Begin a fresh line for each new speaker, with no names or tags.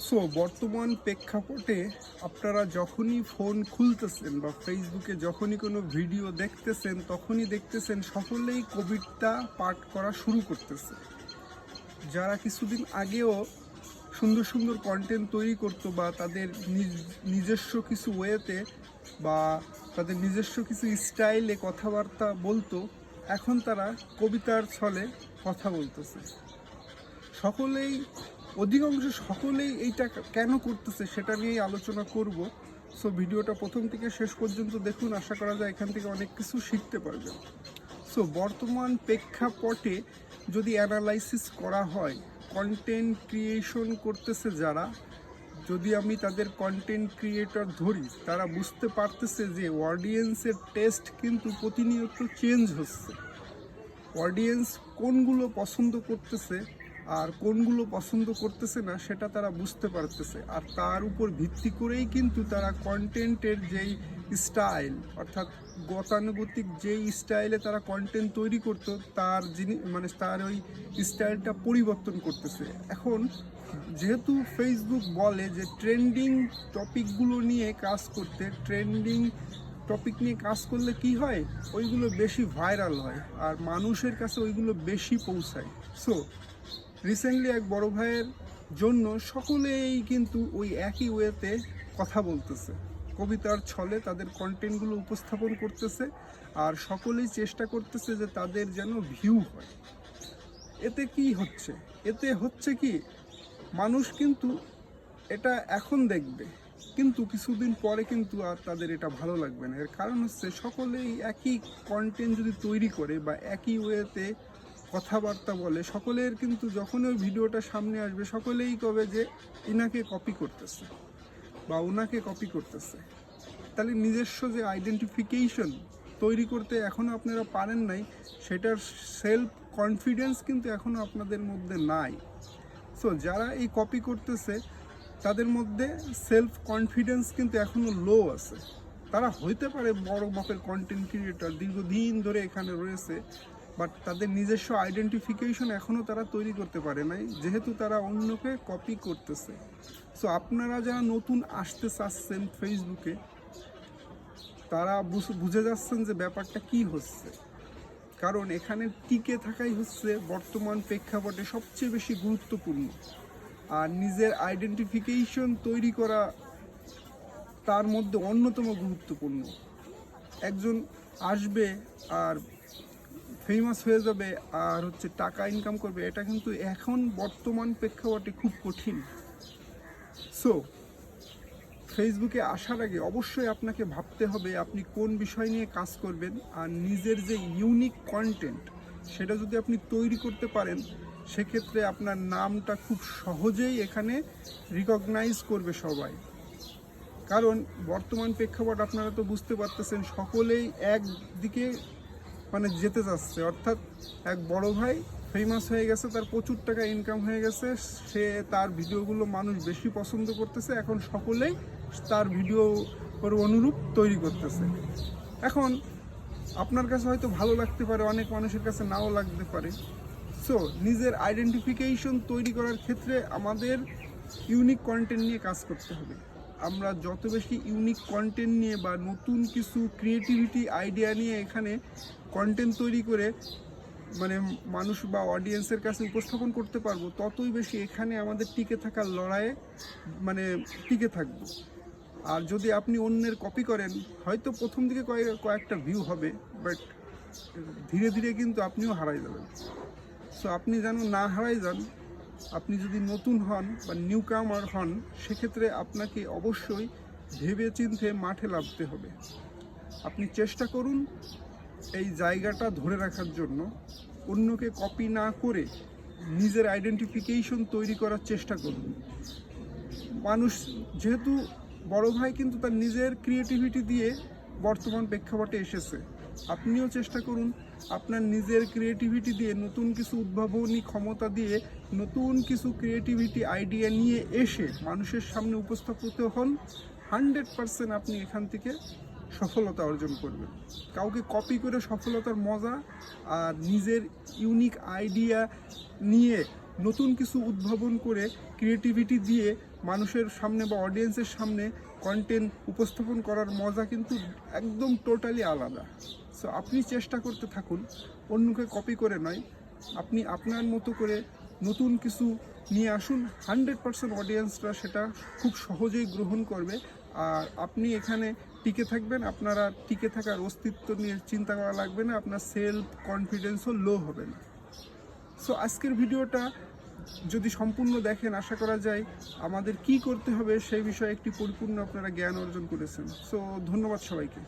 So বর্তমান প্রেক্ষাপটে আপনারা যখনই ফোন খুলতেছেন বা ফেসবুকে যখনই কোনো ভিডিও দেখতেছেন তখনই দেখতেছেন সকলেই কবিতা পাঠ করা শুরু করতেছে। যারা কিছুদিন আগেও সুন্দর সুন্দর কন্টেন্ট তৈরি করতো বা তাদের নিজস্ব কিছু ওয়েতে বা তাদের নিজস্ব কিছু স্টাইলে কথাবার্তা বলতো, এখন তারা কবিতার ছলে কথা বলতেছে। সকলেই অধিকাংশ সকলেই এইটা কেন করতেছে সেটা নিয়েই আলোচনা করব। সো ভিডিওটা প্রথম থেকে শেষ পর্যন্ত দেখুন, আশা করা যায় এখান থেকে অনেক কিছু শিখতে পারবেন। সো বর্তমান প্রেক্ষাপটে যদি অ্যানালাইসিস করা হয়, কন্টেন্ট ক্রিয়েশন করতেছে যারা, যদি আমি তাদের কন্টেন্ট ক্রিয়েটর ধরি, তারা বুঝতে পারতেছে যে অডিয়েন্সের টেস্ট কিন্তু প্রতিনিয়ত চেঞ্জ হচ্ছে। অডিয়েন্স কোনগুলো পছন্দ করতেছে আর কোনগুলো পছন্দ করতেছে না সেটা তারা বুঝতে পারতেছে, আর তার উপর ভিত্তি করেই কিন্তু তারা কন্টেন্টের যেই স্টাইল, অর্থাৎ গতানুগতিক যেই স্টাইলে তারা কন্টেন্ট তৈরি করতো তার তার ওই স্টাইলটা পরিবর্তন করতেছে। এখন যেহেতু ফেসবুক বলে যে ট্রেন্ডিং টপিকগুলো নিয়ে কাজ করতে, ট্রেন্ডিং টপিক নিয়ে কাজ করলে কি হয়, ওইগুলো বেশি ভাইরাল হয় আর মানুষের কাছে ওইগুলো বেশি পৌঁছায়। সো রিসেন্টলি এক বড় ভাইয়ের জন্য সকলেই কিন্তু ওই একই ওয়েতে কথা বলতেছে, কবিতার ছলে তাদের কন্টেন্টগুলো উপস্থাপন করতেছে আর সকলেই চেষ্টা করতেছে যে তাদের যেন ভিউ হয়। এতে কি হচ্ছে? এতে হচ্ছে কি, মানুষ কিন্তু এটা এখন দেখবে কিন্তু কিছুদিন পরে কিন্তু আর তাদের এটা ভালো লাগবে না। এর কারণ হচ্ছে সকলেই একই কন্টেন্ট যদি তৈরি করে বা একই ওয়েতে কথাবার্তা বলে, সকলের কিন্তু যখন ওই ভিডিওটা সামনে আসবে সকলেই কবে যে ইনাকে কপি করতেছে বা ওনাকে কপি করতেছে। তাহলে নিজস্ব যে আইডেন্টিফিকেশন তৈরি করতে এখনও আপনারা পারেন নাই, সেটার সেলফ কনফিডেন্স কিন্তু এখনও আপনাদের মধ্যে নাই। সো যারা এই কপি করতেছে তাদের মধ্যে সেলফ কনফিডেন্স কিন্তু এখনও লো আছে। তারা হইতে পারে বড় মাপের কন্টেন্ট ক্রিয়েটর, দীর্ঘদিন ধরে এখানে রয়েছে, বাট তাদের নিজস্ব আইডেন্টিফিকেশন এখনও তারা তৈরি করতে পারে নাই, যেহেতু তারা অন্যকে কপি করতেছে। সো আপনারা যারা নতুন আসতে চাচ্ছেন ফেসবুকে, তারা বুঝে যাচ্ছেন যে ব্যাপারটা কি হচ্ছে। কারণ এখানে টিকে থাকাই হচ্ছে বর্তমান প্রেক্ষাপটে সবচেয়ে বেশি গুরুত্বপূর্ণ, আর নিজের আইডেন্টিফিকেশন তৈরি করা তার মধ্যে অন্যতম গুরুত্বপূর্ণ। একজন আসবে আর ফেমাস হয়ে যাবে আর টাকা ইনকাম করবে, এটা কিন্তু এখন বর্তমান প্রেক্ষাপটে খুব কঠিন। সো ফেসবুকে আসার আগে অবশ্যই আপনাকে ভাবতে হবে আপনি কোন বিষয় নিয়ে কাজ করবেন, আর নিজের যে ইউনিক কন্টেন্ট সেটা যদি আপনি তৈরি করতে পারেন, সেক্ষেত্রে আপনার নামটা খুব সহজেই এখানে রিকগনাইজ করবে সবাই। কারণ বর্তমান প্রেক্ষাপট আপনারা তো বুঝতে পারতেছেন, সকলেই একদিকে যেতে যাচ্ছে। অর্থাৎ এক বড় ভাই ফেমাস হয়ে গেছে, তার প্রচুর টাকা ইনকাম হয়ে গেছে, সে তার ভিডিওগুলো মানুষ বেশি পছন্দ করতেছে, এখন সকলেই তার ভিডিও ওর অনুরূপ তৈরি করতেছে। এখন আপনার কাছে হয়তো ভালো লাগতে পারে, অনেক মানুষের কাছে নাও লাগতে পারে। সো নিজের আইডেন্টিফিকেশন তৈরি করার ক্ষেত্রে আমাদের ইউনিক কন্টেন্ট নিয়ে কাজ করতে হবে। আমরা যত বেশি ইউনিক কন্টেন্ট নিয়ে বা নতুন কিছু ক্রিয়েটিভিটি আইডিয়া নিয়ে এখানে কন্টেন্ট তৈরি করে মানুষ বা অডিয়েন্সের কাছে উপস্থাপন করতে পারবো, ততই বেশি এখানে আমাদের টিকে থাকার লড়াইয়ে টিকে থাকবো। আর যদি আপনি অন্যের কপি করেন, হয়তো প্রথম দিকে কয়েকটা ভিউ হবে, বাট ধীরে ধীরে কিন্তু আপনিও হারাই যাবেন। সো আপনি যেন না হারাই যান, আপনি যদি নতুন হন বা নিউ কামার হন, সেক্ষেত্রে আপনাকে অবশ্যই ভেবে চিন্তে মাঠে নামতে হবে। আপনি চেষ্টা করুন এই জায়গাটা ধরে রাখার জন্য, অন্যকে কপি না করে নিজের আইডেন্টিফিকেশন তৈরি করার চেষ্টা করুন। মানুষ যেহেতু বড় ভাই কিন্তু তার নিজের ক্রিয়েটিভিটি দিয়ে বর্তমান প্রেক্ষাপটে এসেছে, আপনিও চেষ্টা করুন আপনার নিজের ক্রিয়েটিভিটি দিয়ে, নতুন কিছু উদ্ভাবনী ক্ষমতা দিয়ে, নতুন কিছু ক্রিয়েটিভিটি আইডিয়া নিয়ে এসে মানুষের সামনে উপস্থাপিত হন। 100% আপনি এখান থেকে সফলতা অর্জন করবেন। কাউকে কপি করে সফলতার মজা আর নিজের ইউনিক আইডিয়া নিয়ে নতুন কিছু উদ্ভাবন করে ক্রিয়েটিভিটি দিয়ে মানুষের সামনে বা অডিয়েন্সের সামনে কন্টেন্ট উপস্থাপন করার মজা কিন্তু একদম টোটালি আলাদা। সো আপনি চেষ্টা করতে থাকুন, অন্যকে কপি করে নয়, আপনি আপনার মতো করে নতুন কিছু নিয়ে আসুন। 100% অডিয়েন্সরা সেটা খুব সহজেই গ্রহণ করবে, আর আপনি এখানে টিকে থাকবেন। আপনারা টিকে থাকার অস্তিত্ব নিয়ে চিন্তা করা লাগবে না, আপনার সেলফ কনফিডেন্সও লো হবে না। সো আজকের ভিডিওটা যদি সম্পূর্ণ দেখেন, আশা করা যায় আমাদের কি করতে হবে সেই বিষয়ে একটি পরিপূর্ণ আপনারা জ্ঞান অর্জন করেছেন। সো ধন্যবাদ সবাইকে।